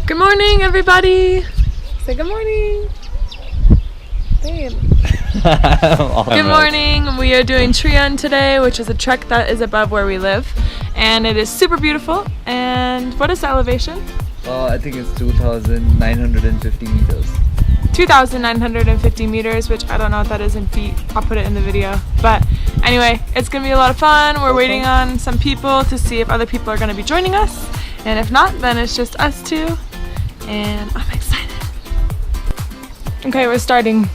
Good morning, everybody. Say good morning. Babe. Good morning. We are doing TRIUND today, which is a trek that is above where we live. And it is super beautiful. And what is the elevation? I think it's 2,950 meters. 2,950 meters, which I don't know what that is in feet. I'll put it in the video. But anyway, it's going to be a lot of fun. We're waiting on some people to see if other people are going to be joining us. And if not, then it's just us two. And I'm excited. Okay, we're starting.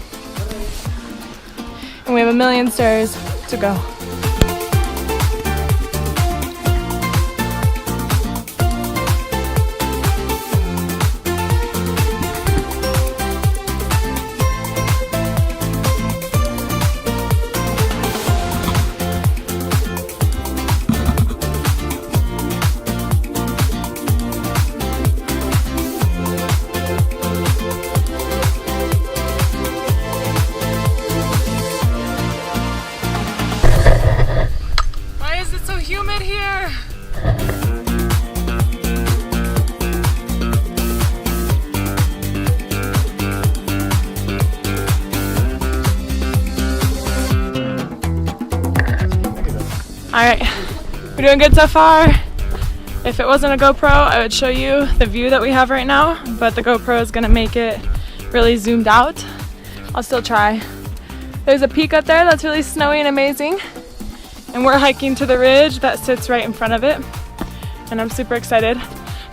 And we have a million stairs to go. Humid here. Alright, we're doing good so far. If it wasn't a GoPro, I would show you the view that we have right now, but the GoPro is gonna make it really zoomed out. I'll still try. There's a peak up there that's really snowy and amazing. And we're hiking to the ridge that sits right in front of it. And I'm super excited.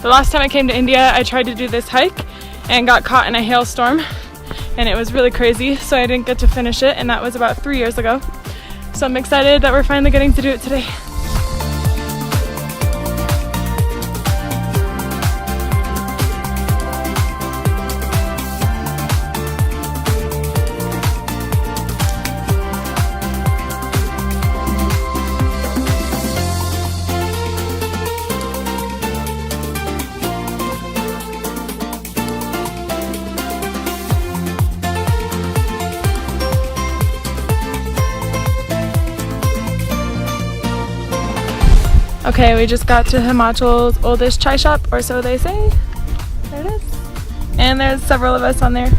The last time I came to India, I tried to do this hike and got caught in a hailstorm. And it was really crazy, so I didn't get to finish it, and that was about 3 years ago. So I'm excited that we're finally getting to do it today. Okay, we just got to Himachal's oldest chai shop, or so they say. There it is. And there's several of us on there.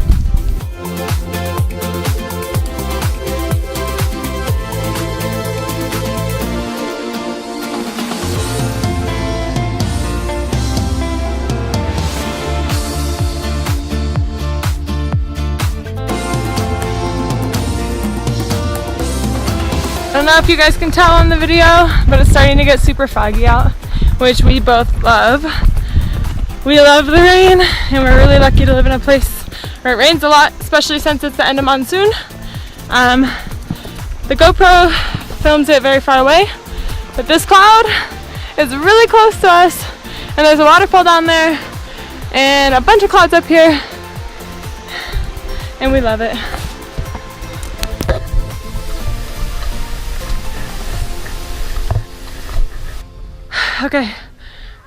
I don't know if you guys can tell on the video, but it's starting to get super foggy out, which we both love. We love the rain, and we're really lucky to live in a place where it rains a lot, especially since it's the end of monsoon. The GoPro films it very far away, but this cloud is really close to us, and there's a waterfall down there, and a bunch of clouds up here, and we love it. Okay,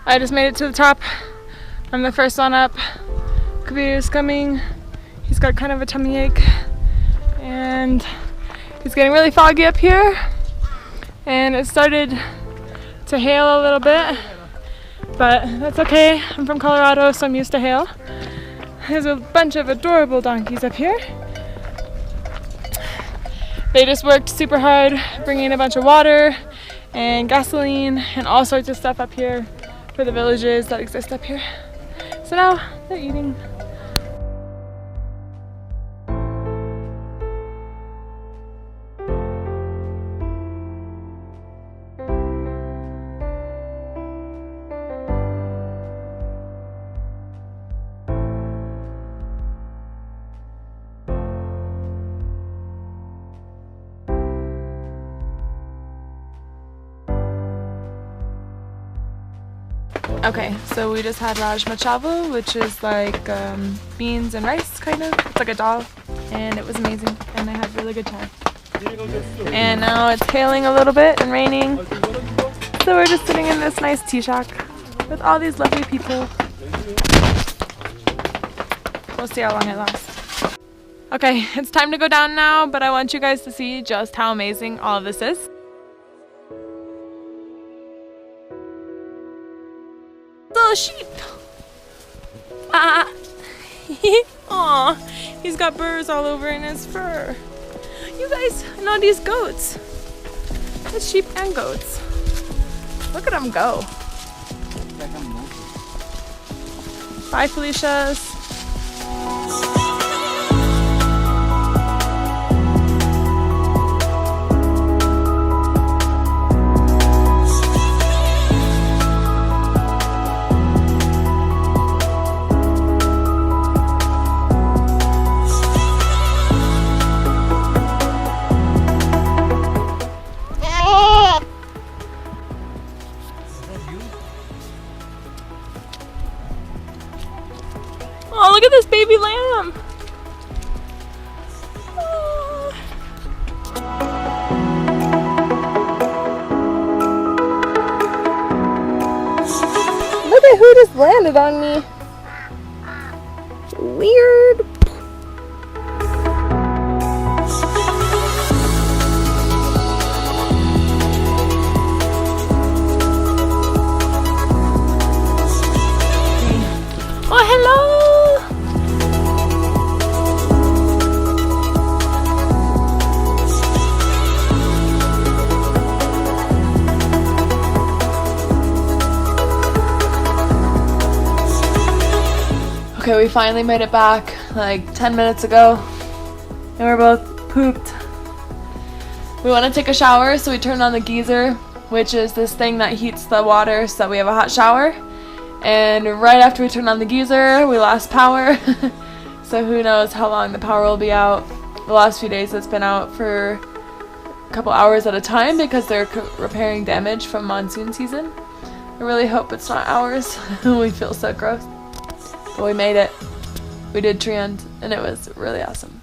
I just made it to the top. I'm the first one up. Kabir's coming. He's got kind of a tummy ache. And it's getting really foggy up here. And it started to hail a little bit. But that's okay. I'm from Colorado, so I'm used to hail. There's a bunch of adorable donkeys up here. They just worked super hard bringing a bunch of water and gasoline and all sorts of stuff up here for the villages that exist up here. So now they're eating. Okay, so we just had rajma chawal, which is like beans and rice, kind of. It's like a dal, and it was amazing, and I had really good time. And now it's hailing a little bit and raining, so we're just sitting in this nice tea shack with all these lovely people. We'll see how long it lasts. Okay, it's time to go down now, but I want you guys to see just how amazing all of this is. Little sheep. Aw, he's got burrs all over in his fur. You guys know these goats. It's sheep and goats. Look at them go. Bye, Felicia's. Oh, look at this baby lamb. Oh. Look at who just landed on me. Weird. Oh, hello. Okay, we finally made it back like 10 minutes ago and we're both pooped. We want to take a shower, so we turned on the geyser, which is this thing that heats the water so that we have a hot shower. And right after we turned on the geyser, we lost power. So who knows how long the power will be out. The last few days it's been out for a couple hours at a time because they're repairing damage from monsoon season. I really hope it's not ours. We feel so gross. But we made it. We did TRIUND and it was really awesome.